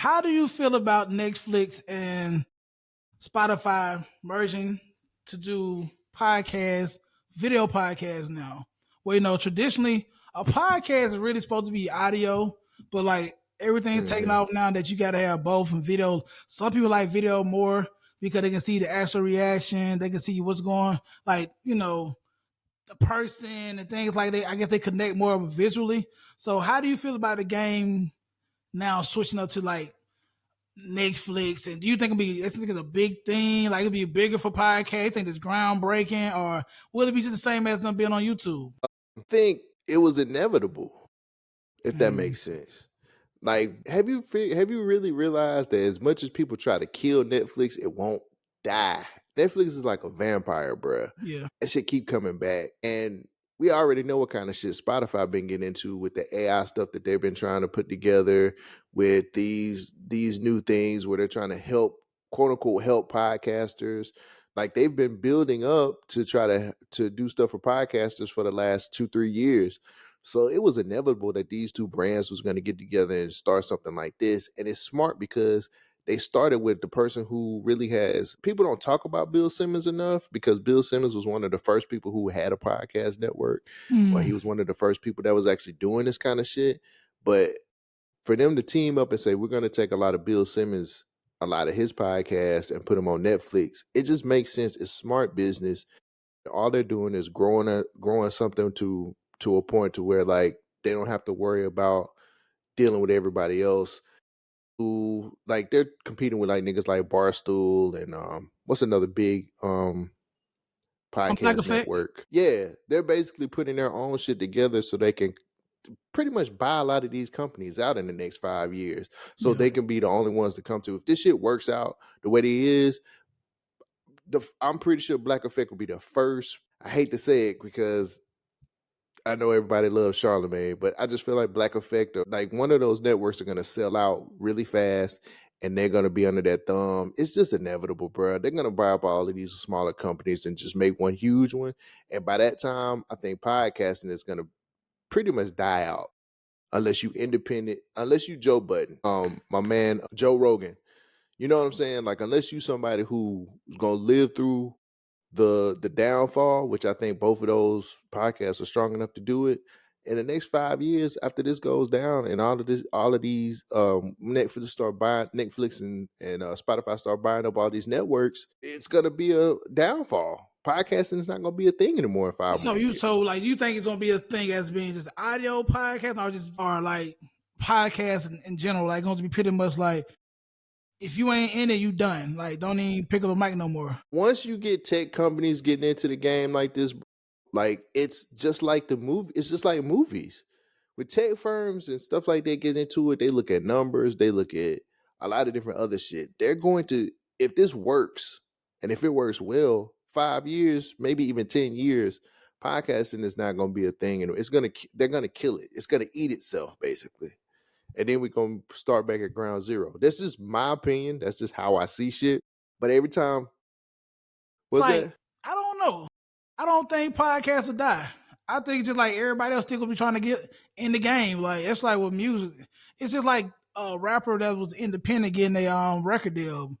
how do you feel about Netflix and Spotify merging to do podcasts, video podcasts now? Well, traditionally a podcast is really supposed to be audio, but like everything's taking Hmm. off now that you got to have both and video. Some people like video more because they can see the actual reaction, they can see what's going, like the person and things like that. I guess they connect more visually. So, how do you feel about the game now switching up to like Netflix? And do you think it's a big thing? Like it'll be bigger for podcasts? You think it's groundbreaking, or will it be just the same as them being on YouTube? I think it was inevitable, if that Mm, makes sense. Like, have you really realized that as much as people try to kill Netflix, it won't die? Netflix is like a vampire, bruh. yeah, That shit keep coming back, and we already know what kind of shit Spotify been getting into with the AI stuff that they've been trying to put together with these new things where they're trying to help, quote unquote, help podcasters. Like they've been building up to try to do stuff for podcasters for the last 2-3 years. So it was inevitable that these two brands was going to get together and start something like this. And it's smart because they started with the person who really has, people don't talk about Bill Simmons enough, because Bill Simmons was one of the first people who had a podcast network, or he mm, was one of the first people that was actually doing this kind of shit. But for them to team up and say, we're going to take a lot of Bill Simmons, a lot of his podcasts and put them on Netflix, it just makes sense. It's smart business. All they're doing is growing something to a point to where like they don't have to worry about dealing with everybody else who, like, they're competing with like niggas like Barstool and what's another big Black podcast Effect. network. Yeah, they're basically putting their own shit together so they can pretty much buy a lot of these companies out in the next 5 years, so Yeah. they can be the only ones to come to. If this shit works out the way it is, I'm pretty sure Black Effect will be the first. I hate to say it because I know everybody loves Charlemagne, but I just feel like Black Effect, or like one of those networks, are gonna sell out really fast, and they're gonna be under that thumb. It's just inevitable, bro. They're gonna buy up all of these smaller companies and just make one huge one. And by that time, I think podcasting is gonna pretty much die out unless you independent, unless you Joe Budden, my man Joe Rogan. You know what I'm saying? Like unless you somebody who's gonna live through the downfall, which I think both of those podcasts are strong enough to do it. In the next 5 years, after this goes down, and all of these Netflix and Spotify start buying up all these networks, it's gonna be a downfall. Podcasting is not gonna be a thing anymore in five So more you years. so like you think it's gonna be a thing as being just audio podcast, or like podcasts in general, like going to be pretty much like if you ain't in it, you done. Like don't even pick up a mic no more. Once you get tech companies getting into the game like this, like it's just like the movie. It's just like movies. With tech firms and stuff like that get into it, they look at numbers, they look at a lot of different other shit. They're going to, if this works, and if it works well, 5 years, maybe even 10 years, podcasting is not going to be a thing, and they're gonna kill it. It's gonna eat itself basically, and then we're gonna start back at ground zero. This is my opinion. That's just how I see shit. But every time, was Like that? I don't know. I don't think podcasts will die. I think just like everybody else still gonna be trying to get in the game. Like it's like with music. It's just like a rapper that was independent getting a record deal.